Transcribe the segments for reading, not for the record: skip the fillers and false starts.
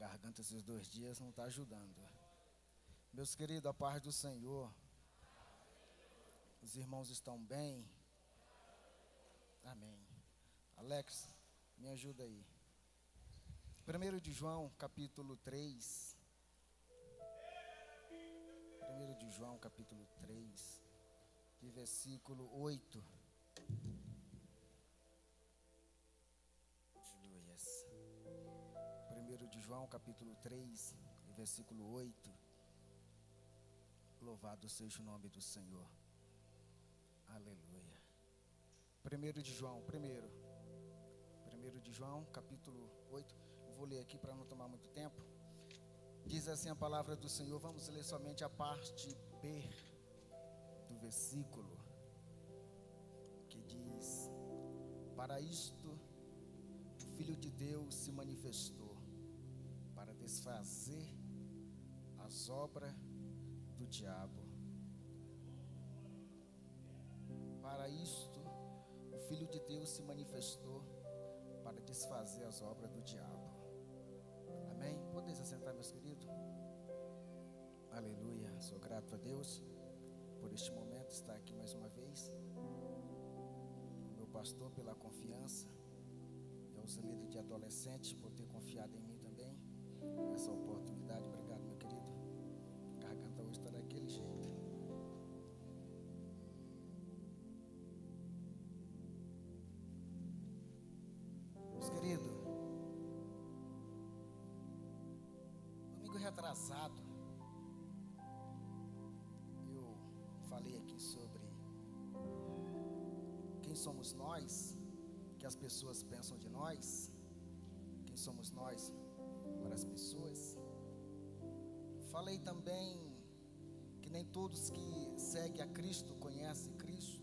Garganta esses 2 dias não está ajudando. Meus queridos, a paz do Senhor. Os irmãos estão bem? Amém. Alex, me ajuda aí. 1 de João, capítulo 3. 1 de João, capítulo 3, de versículo 8. Aleluias. 1 de João, capítulo 3, versículo 8. Louvado seja o nome do Senhor. Aleluia. 1 de João, 1 de João, capítulo 8. Eu vou ler aqui para não tomar muito tempo. Diz assim a palavra do Senhor. Vamos ler somente a parte B do versículo, que diz: para isto o Filho de Deus se manifestou, para desfazer as obras do diabo. Para isto o Filho de Deus se manifestou, para desfazer as obras do diabo. Amém? Podem se assentar, meus queridos? Aleluia. Sou grato a Deus por este momento estar aqui mais uma vez. O meu pastor pela confiança, e aos líderes de adolescentes por ter confiado em mim também nessa oportunidade. Obrigado, meu querido. A garganta hoje está daquele jeito. Meus queridos, domingo retrasado eu falei aqui sobre quem somos nós, que as pessoas pensam de nós, quem somos nós para as pessoas. Falei também que nem todos que seguem a Cristo conhecem Cristo.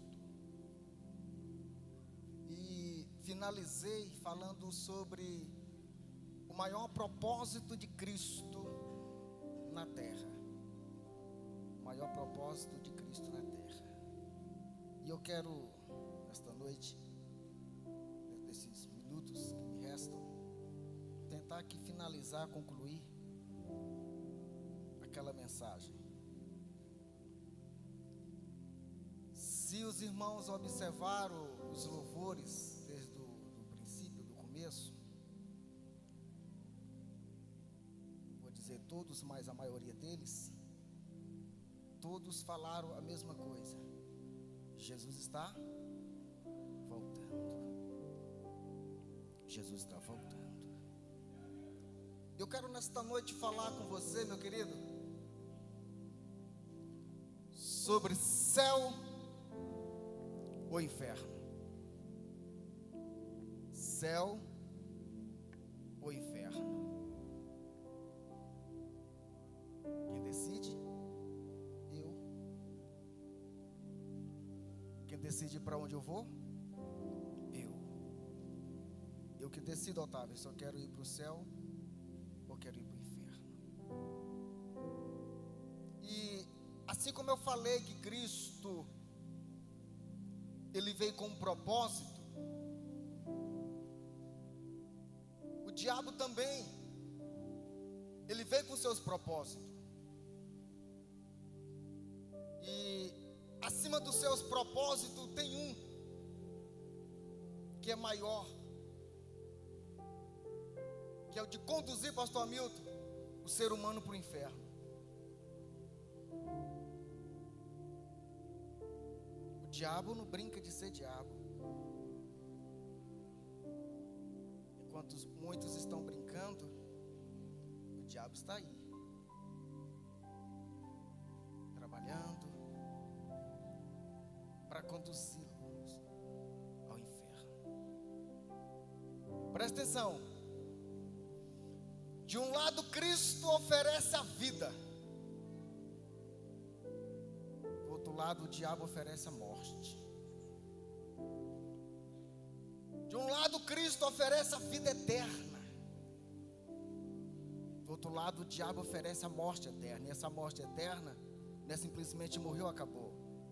E finalizei falando sobre o maior propósito de Cristo na terra. O maior propósito de Cristo na terra. E eu quero, esta noite, desses minutos que me restam, tentar aqui finalizar, concluir aquela mensagem. Se os irmãos observaram os louvores desde o princípio, do começo, vou dizer todos, mas a maioria deles, todos falaram a mesma coisa: Jesus está voltando. Jesus está voltando. Eu quero nesta noite falar com você, meu querido, sobre céu ou inferno. Céu ou inferno. Quem decide? Eu. Quem decide para onde eu vou? Eu. Eu que decido, Otávio, se eu quero ir para o céu ou quero ir para o inferno. E assim como eu falei que Cristo, Ele veio com um propósito, o diabo também, ele veio com seus propósitos. E acima dos seus propósitos tem um que é maior, que é o de conduzir, pastor Hamilton, o ser humano para o inferno. O diabo não brinca de ser diabo. Enquanto muitos estão brincando, o diabo está aí, trabalhando para conduzi-los ao inferno. Presta atenção. De um lado, Cristo oferece a vida. Do outro lado, o diabo oferece a morte. De um lado, Cristo oferece a vida eterna. Do outro lado, o diabo oferece a morte eterna. E essa morte eterna não é simplesmente morreu, acabou.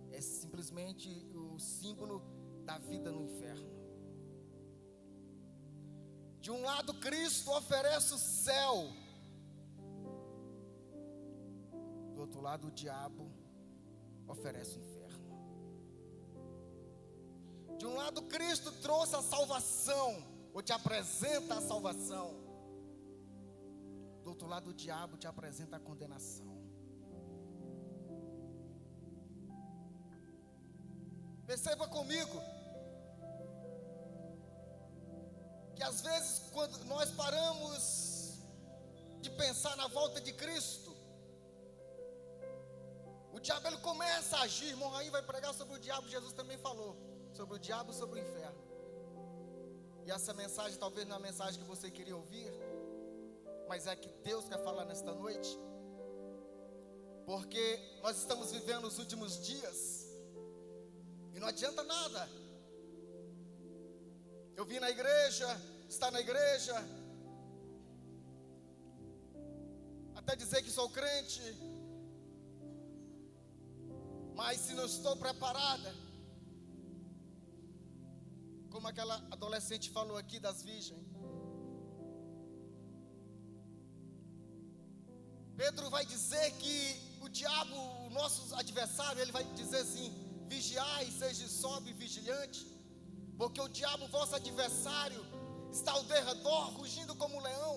É simplesmente o símbolo da vida no inferno. De um lado, Cristo oferece o céu. outro lado, o diabo oferece o inferno. De um lado, Cristo trouxe a salvação, ou te apresenta a salvação. Do outro lado, o diabo te apresenta a condenação. Perceba comigo que às vezes, quando nós paramos de pensar na volta de Cristo, o diabo ele começa a agir. Irmão Raí vai pregar sobre o diabo. Jesus também falou sobre o diabo e sobre o inferno. E essa mensagem talvez não é a mensagem que você queria ouvir, mas é que Deus quer falar nesta noite, porque nós estamos vivendo os últimos dias e não adianta nada eu vim na igreja, estar na igreja, até dizer que sou crente, mas se não estou preparada, como aquela adolescente falou aqui das virgens, Pedro vai dizer que o diabo, o nosso adversário, ele vai dizer assim: vigiai, seja sóbrio e vigilante, porque o diabo, vosso adversário, está ao derredor, rugindo como um leão,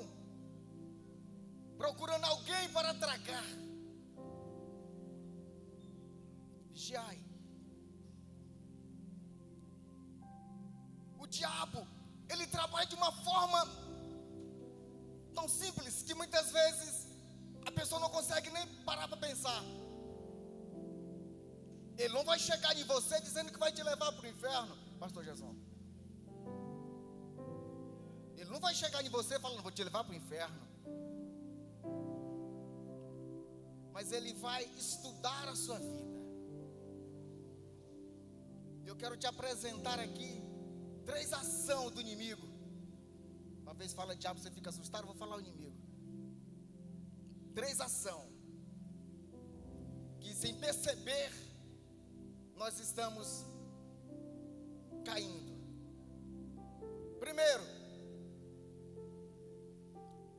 procurando alguém para tragar. Vigiai. O diabo, ele trabalha de uma forma tão simples que muitas vezes a pessoa não consegue nem parar para pensar. Ele não vai chegar em você dizendo que vai te levar para o inferno, pastor Jesus. Ele não vai chegar em você falando: vou te levar para o inferno. Mas ele vai estudar a sua vida. Eu quero te apresentar aqui 3 ações do inimigo. Uma vez fala diabo, você fica assustado, eu vou falar o inimigo. 3 ações que, sem perceber, nós estamos caindo. Primeiro,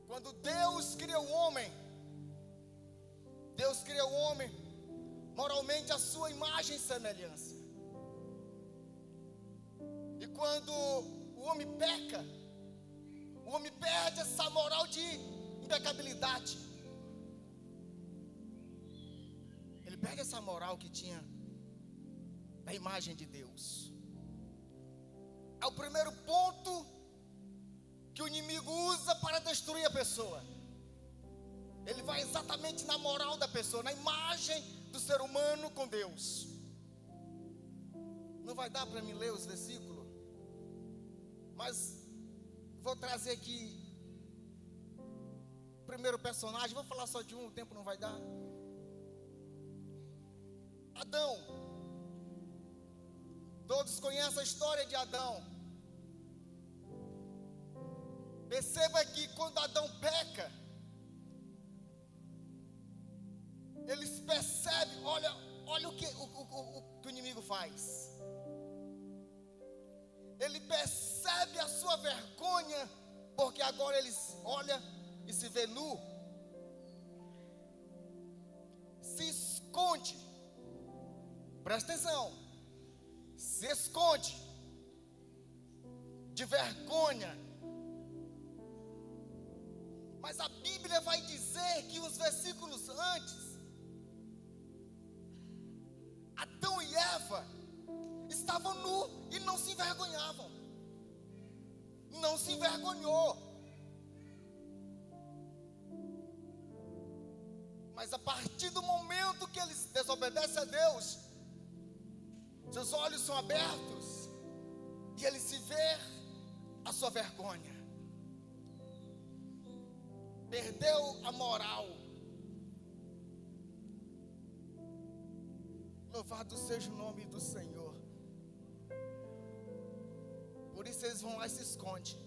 quando Deus cria o homem, Deus cria o homem moralmente à sua imagem e semelhança. E quando o homem peca, o homem perde essa moral de impecabilidade. Ele perde essa moral que tinha da imagem de Deus. É o primeiro ponto que o inimigo usa para destruir a pessoa. Ele vai exatamente na moral da pessoa, na imagem do ser humano com Deus. Não vai dar para mim ler os versículos, mas vou trazer aqui o primeiro personagem. Vou falar só de um, o tempo não vai dar. Adão. Todos conhecem a história de Adão. Perceba que quando Adão peca, eles percebem, olha o que o inimigo faz. Ele percebe a sua vergonha, porque agora ele olha e se vê nu. Se esconde. Presta atenção. Se esconde de vergonha. Mas a Bíblia vai dizer que os versículos antes, Adão e Eva estavam nus e não se envergonhavam. Não se envergonhou. Mas a partir do momento que eles desobedecem a Deus, seus olhos são abertos e ele se vê a sua vergonha. Perdeu a moral. Louvado seja o nome do Senhor. Por isso eles vão lá e se escondem,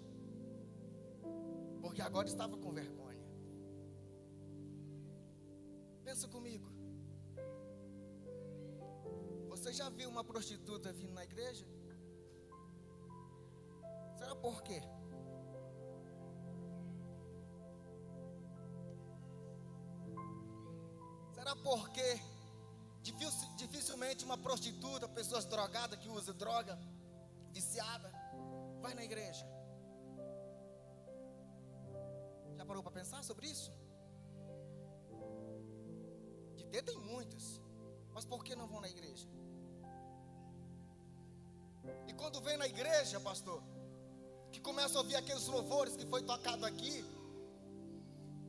porque agora estava com vergonha. Pensa comigo. Você já viu uma prostituta vindo na igreja? Será por quê? Será porque dificilmente uma prostituta, pessoas drogadas que usa droga, viciada, vai na igreja? Já parou para pensar sobre isso? De ter tem muitas, mas por que não vão na igreja? E quando vem na igreja, pastor, que começa a ouvir aqueles louvores que foi tocado aqui,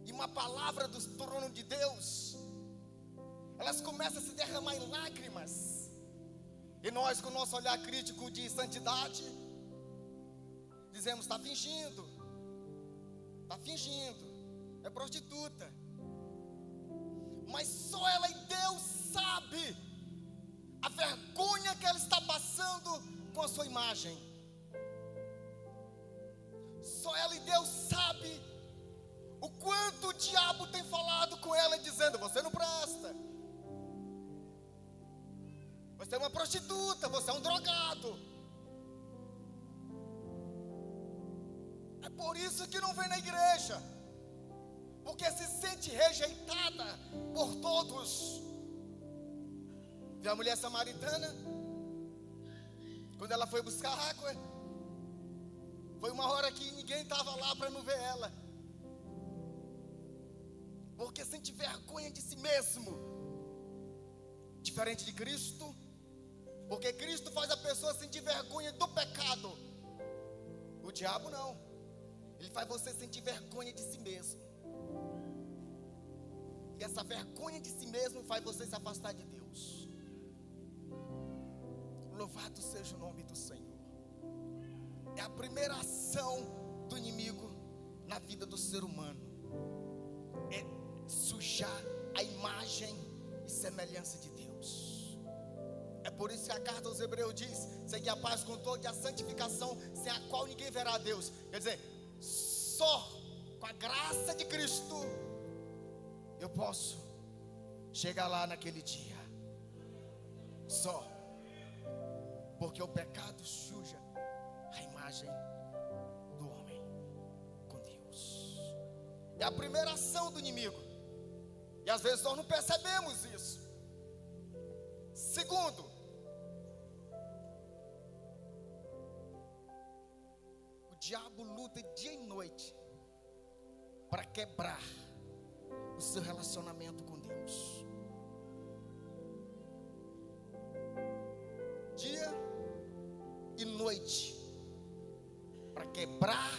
e uma palavra do trono de Deus, elas começam a se derramar em lágrimas, e nós, com o nosso olhar crítico de santidade, dizemos: está fingindo, é prostituta. Mas só ela e Deus sabe a vergonha que ela está passando com a sua imagem. Só ela e Deus sabe o quanto o diabo tem falado com ela, dizendo: você não presta, você é uma prostituta, você é um drogado. É por isso que não vem na igreja, porque se sente rejeitada por todos. Viu a mulher samaritana? Quando ela foi buscar água, foi uma hora que ninguém estava lá para não ver ela, porque sente vergonha de si mesmo. Diferente de Cristo, porque Cristo faz a pessoa sentir vergonha do pecado. O diabo não, ele faz você sentir vergonha de si mesmo. E essa vergonha de si mesmo faz você se afastar de Deus. Louvado seja o nome do Senhor. É a primeira ação do inimigo na vida do ser humano, é sujar a imagem e semelhança de Deus. É por isso que a carta aos Hebreus diz: segui a paz com todos e a santificação, sem a qual ninguém verá a Deus. Quer dizer, só com a graça de Cristo eu posso chegar lá naquele dia. Só porque o pecado suja a imagem do homem com Deus. É a primeira ação do inimigo, e às vezes nós não percebemos isso. Segundo, o diabo luta dia e noite para quebrar o seu relacionamento com Deus. Dia e noite para quebrar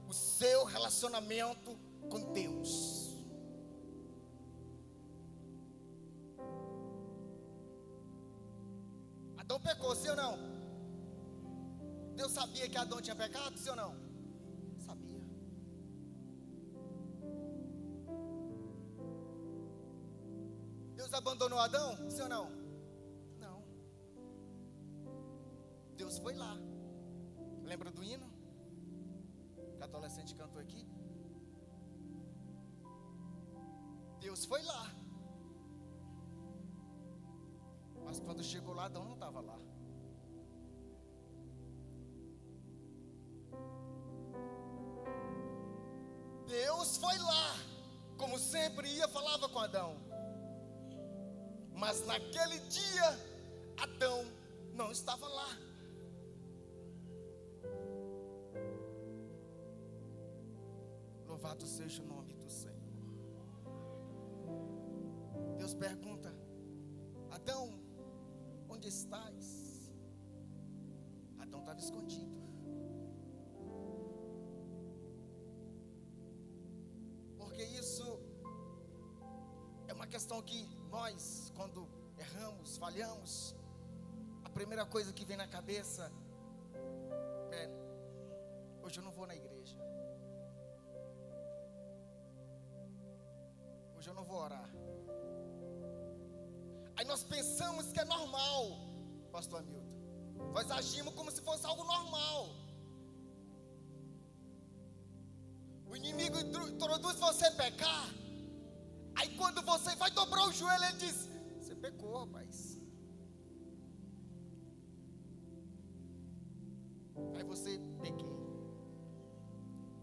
o seu relacionamento com Deus. Adão pecou, sim ou não? Deus sabia que Adão tinha pecado, sim ou não? Sabia. Deus abandonou Adão, sim ou não? Não. Deus foi lá. Lembra do hino que a adolescente cantou aqui? Deus foi lá. Mas quando chegou lá, Adão não estava lá. Deus foi lá, como sempre ia, falava com Adão. Mas naquele dia, Adão não estava lá. Louvado seja o nome do Senhor. Deus pergunta: Adão, onde estás? Adão estava escondido. Porque isso é uma questão que nós, quando erramos, falhamos, a primeira coisa que vem na cabeça é: hoje eu não vou na igreja, hoje eu não vou orar. Aí nós pensamos que é normal, pastor Hamilton. Nós agimos como se fosse algo normal. O inimigo introduz você a pecar. Aí quando você vai dobrar o joelho, ele diz: você pecou, rapaz. Aí você: pequei.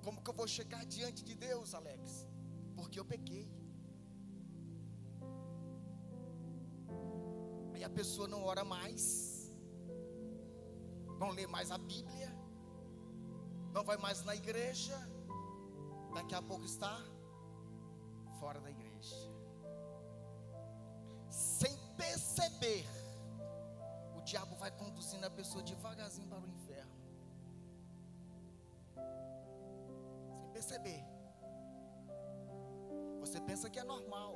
Como que eu vou chegar diante de Deus, Alex? Porque eu pequei. a pessoa não ora mais, não lê mais a Bíblia, não vai mais na igreja, daqui a pouco está fora da igreja, sem perceber. O diabo vai conduzindo a pessoa devagarzinho para o inferno, sem perceber. Você pensa que é normal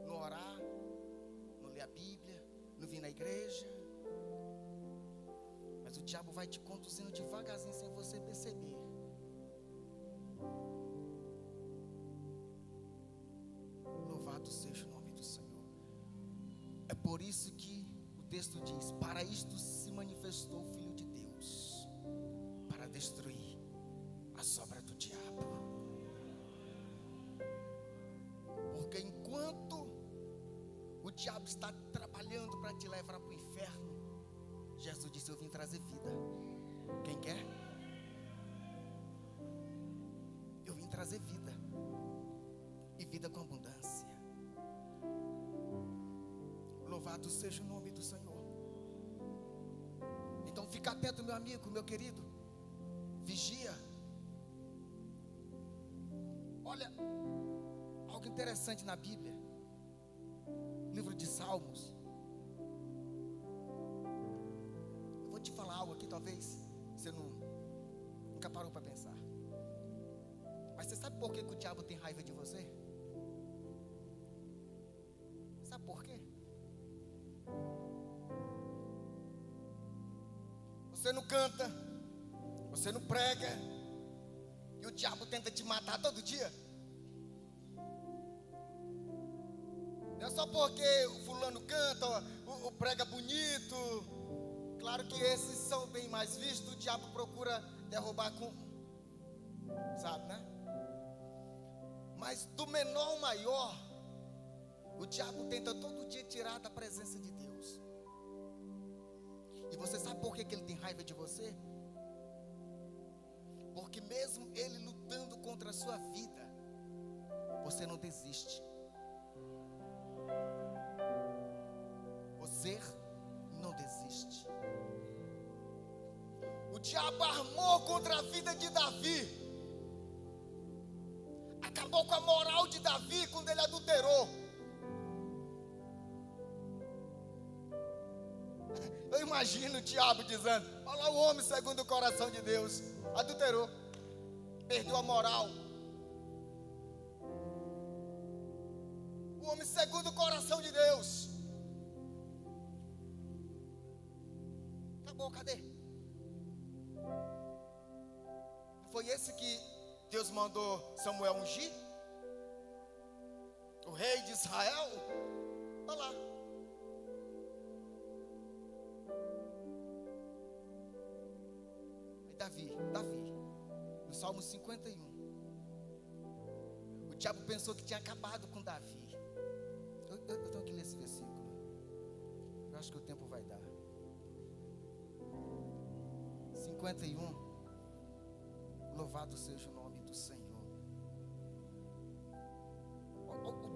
não orar, não ler a Bíblia, não vir na igreja, mas o diabo vai te conduzindo devagarzinho sem você perceber. Louvado seja o nome do Senhor. É por isso que o texto diz: para isto se manifestou o Filho de Deus, para destruir as obras do diabo. Porque enquanto o diabo está trabalhando para te levar para o inferno, Jesus disse: eu vim trazer vida. Quem quer? Eu vim trazer vida, e vida com abundância. Louvado seja o nome do Senhor. Então fica atento, meu amigo, meu querido. Vigia. Olha, algo interessante na Bíblia, livro de Salmos. Eu vou te falar algo aqui, talvez você nunca parou para pensar. Mas você sabe por que o diabo tem raiva de você? Sabe por quê? Você não canta, você não prega, e o diabo tenta te matar todo dia. Não é só porque o fulano canta, o prega bonito. Claro que esses são bem mais vistos. O diabo procura derrubar com, sabe, né? Mas do menor ao maior, o diabo tenta todo dia tirar da presença de Deus. E você sabe por que ele tem raiva de você? Porque mesmo ele lutando contra a sua vida, você não desiste. Você não desiste. O diabo armou contra a vida de Davi, acabou com a moral de Davi quando ele adulterou. Eu imagino o diabo dizendo: olha lá o homem segundo o coração de Deus, adulterou, perdeu a moral. O homem segundo o coração de Deus. Acabou, cadê? Foi esse que Deus mandou Samuel ungir? O rei de Israel? Olha lá. Davi, no Salmo 51. O diabo pensou que tinha acabado com Davi. Eu tenho que ler esse versículo. Eu acho que o tempo vai dar. 51. Louvado seja o nome do Senhor.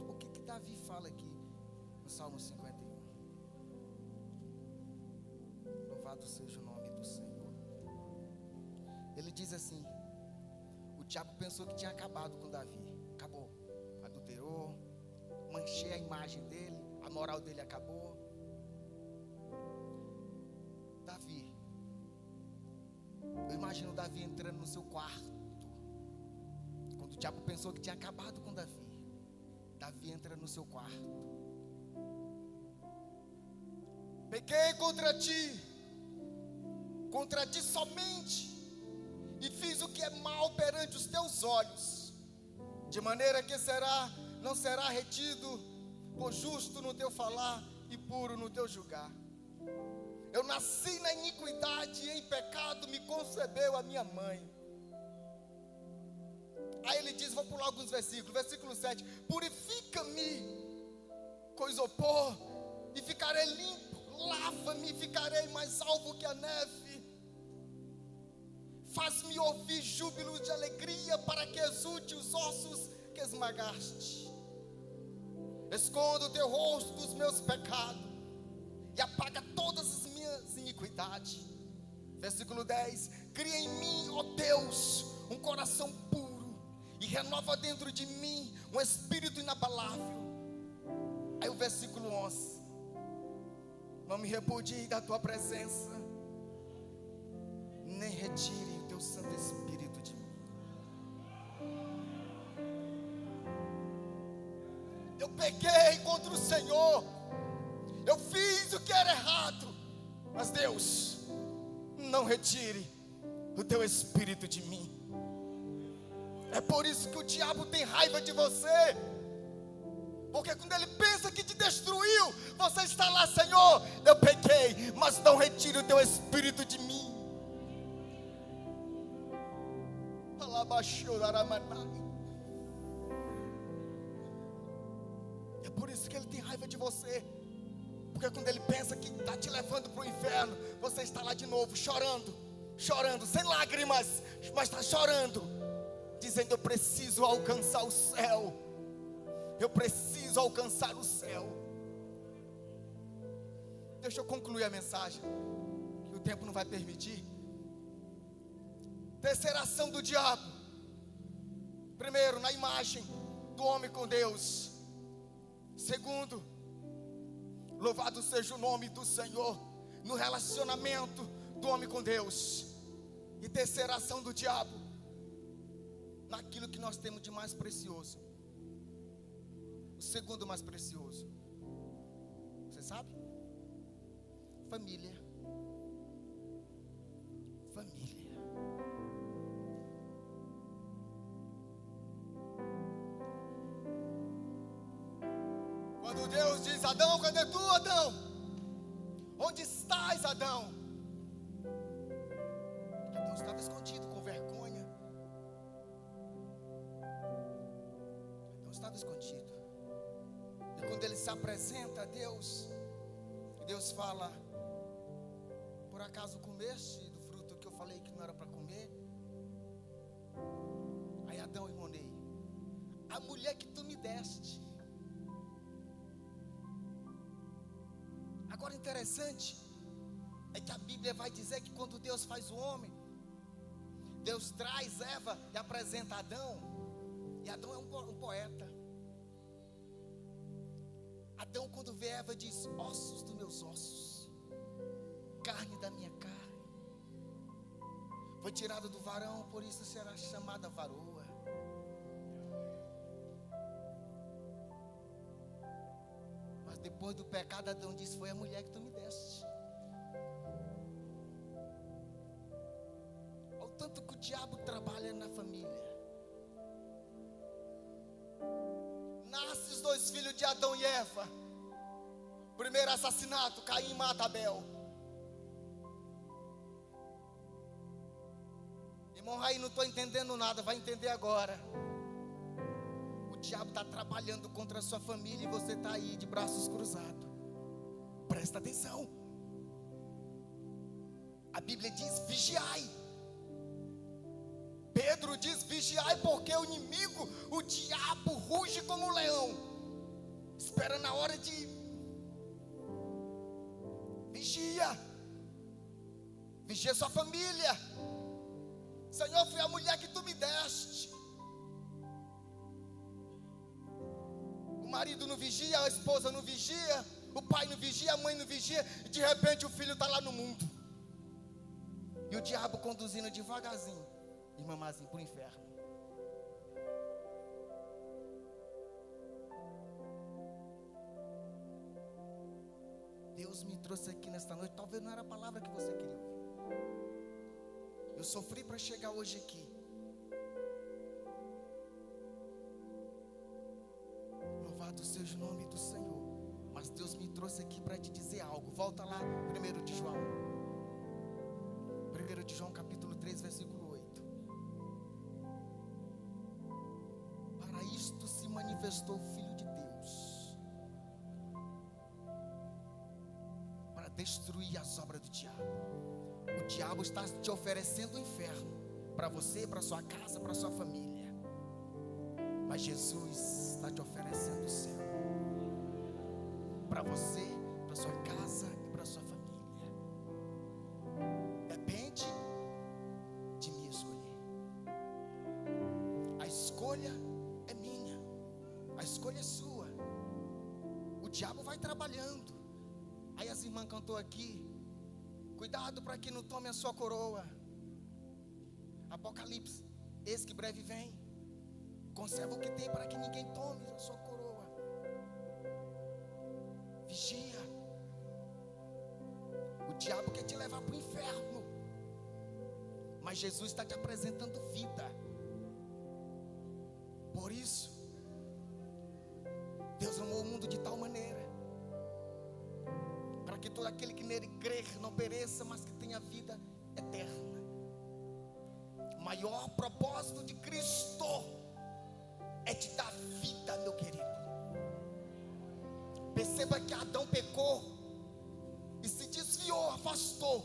O que Davi fala aqui no Salmo 51? Louvado seja o nome do Senhor. Ele diz assim: o diabo pensou que tinha acabado com Davi. Acabou, adulterou, manchei a imagem dele, a moral dele acabou. Davi, eu imagino Davi entrando no seu quarto, quando o diabo pensou que tinha acabado com Davi. Davi entra no seu quarto: pequei contra ti somente, e fiz o que é mal perante os teus olhos, de maneira que não será retido por justo no teu falar e puro no teu julgar. Eu nasci na iniquidade, e em pecado me concebeu a minha mãe. Aí ele diz, vou pular alguns versículos. Versículo 7: purifica-me com isopor e ficarei limpo, lava-me e ficarei mais alvo que a neve. Faz-me ouvir júbilo de alegria, para que exulte os ossos que esmagaste. Esconda o teu rosto dos meus pecados e apaga todas as minhas iniquidades. Versículo 10: cria em mim, ó Deus, um coração puro, e renova dentro de mim um espírito inabalável. Aí o versículo 11: não me repudie da tua presença, nem retire o teu Santo Espírito de mim. Eu pequei contra o Senhor, eu fiz o que era errado, mas Deus, não retire o teu Espírito de mim. É por isso que o diabo tem raiva de você, porque quando ele pensa que te destruiu, você está lá: Senhor, eu pequei, mas não retire o teu Espírito de mim. É por isso que ele tem raiva de você, porque quando ele pensa que está te levando para o inferno, você está lá de novo, chorando, sem lágrimas, mas está chorando, dizendo: eu preciso alcançar o céu, eu preciso alcançar o céu. Deixa eu concluir a mensagem, que o tempo não vai permitir. Terceira ação do diabo: primeiro, na imagem do homem com Deus. Segundo, louvado seja o nome do Senhor, no relacionamento do homem com Deus. E terceira ação do diabo, naquilo que nós temos de mais precioso. O segundo mais precioso, você sabe? Família. Quando Deus diz: Adão, cadê tu, Adão? Onde estás, Adão? Adão estava escondido com vergonha. Adão estava escondido. E quando ele se apresenta a Deus, Deus fala: por acaso comeste do fruto que eu falei que não era para comer? Aí Adão irmonei: a mulher que tu me deste. Agora, interessante é que a Bíblia vai dizer que quando Deus faz o homem, Deus traz Eva e apresenta Adão. E Adão é um poeta. Adão, quando vê Eva, diz: ossos dos meus ossos, carne da minha carne. Foi tirado do varão, por isso será chamada varoa. Depois do pecado, Adão disse: foi a mulher que tu me deste. Olha o tanto que o diabo trabalha na família. Nasce os dois filhos de Adão e Eva. Primeiro assassinato: Caim mata Abel. Irmão Raí, não estou entendendo nada, vai entender agora. O diabo está trabalhando contra a sua família e você está aí de braços cruzados. Presta atenção. A Bíblia diz: vigiai. Pedro diz: vigiai, porque o inimigo, o diabo, ruge como um leão, esperando a hora de... Vigia sua família. Senhor, foi a mulher que tu me deste. O marido não vigia, a esposa não vigia, o pai não vigia, a mãe não vigia, e de repente o filho está lá no mundo. E o diabo conduzindo devagarzinho, irmã Mazinha, para o inferno. Deus me trouxe aqui nesta noite, talvez não era a palavra que você queria ouvir. Eu sofri para chegar hoje aqui. Louvado seja o nome do Senhor. Mas Deus me trouxe aqui para te dizer algo. Volta lá, 1 de João. 1 de João capítulo 3, versículo 8. Para isto se manifestou o Filho de Deus, para destruir as obras do diabo. O diabo está te oferecendo o inferno para você, para sua casa, para sua família. Mas Jesus está te oferecendo o céu para você, para sua casa e escolha é minha, a escolha é sua. O diabo vai trabalhando. Aí as irmãs cantou aqui: cuidado para que não tome a sua coroa. Apocalipse: eis que breve vem. Conserva o que tem para que ninguém tome a sua coroa. Vigia. O diabo quer te levar para o inferno, mas Jesus está te apresentando vida. Por isso, Deus amou o mundo de tal maneira, para que todo aquele que nele crer não pereça, mas que tenha vida eterna. O maior propósito de Cristo é te dar vida, meu querido. Perceba que Adão pecou e se desviou, afastou.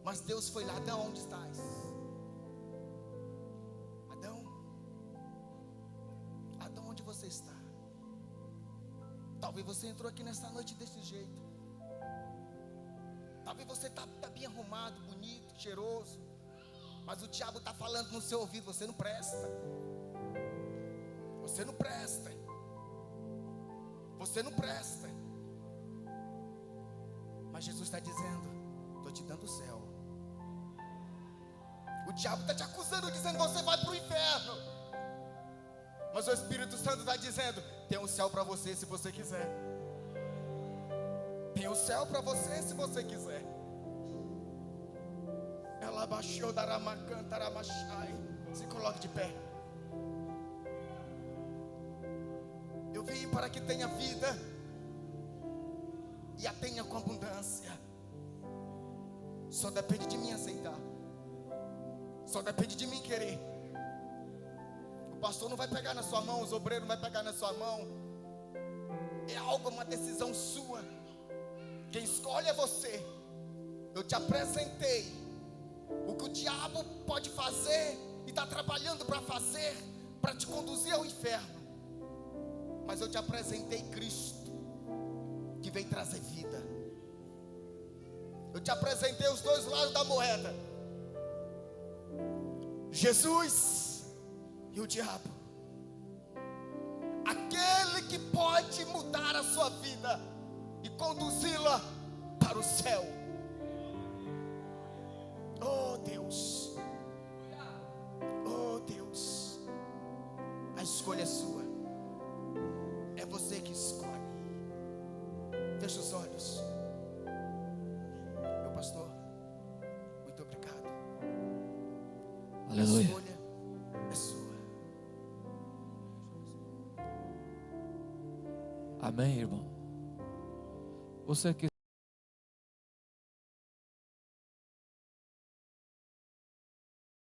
Mas Deus foi lá: Adão, onde estás? Adão, onde você está? Talvez você entrou aqui nessa noite desse jeito. Talvez você está bem arrumado, bonito, cheiroso, mas o diabo está falando no seu ouvido: você não presta. Você não presta. Você não presta. Mas Jesus está dizendo: estou te dando o céu. O diabo está te acusando, dizendo: você vai para o inferno. Mas o Espírito Santo está dizendo: tem um céu para você se você quiser. Tem um céu para você se você quiser. Ela baixou da Ramacantaramasai. Se coloque de pé. Eu vim para que tenha vida e a tenha com abundância. Só depende de mim aceitar. Só depende de mim querer. O pastor não vai pegar na sua mão, os obreiros não vai pegar na sua mão. É algo, uma decisão sua. Quem escolhe é você. Eu te apresentei o que o diabo pode fazer e está trabalhando para fazer, para te conduzir ao inferno. Mas eu te apresentei Cristo, que vem trazer vida. Eu te apresentei os dois lados da moeda: Jesus e o diabo. Aquele que pode mudar a sua vida e conduzi-la para o céu. Oh Deus, oh Deus, a escolha é sua. É você que escolhe. Feche os olhos. Meu pastor, muito obrigado. Aleluia. A escolha é sua. Amém, irmão. Você que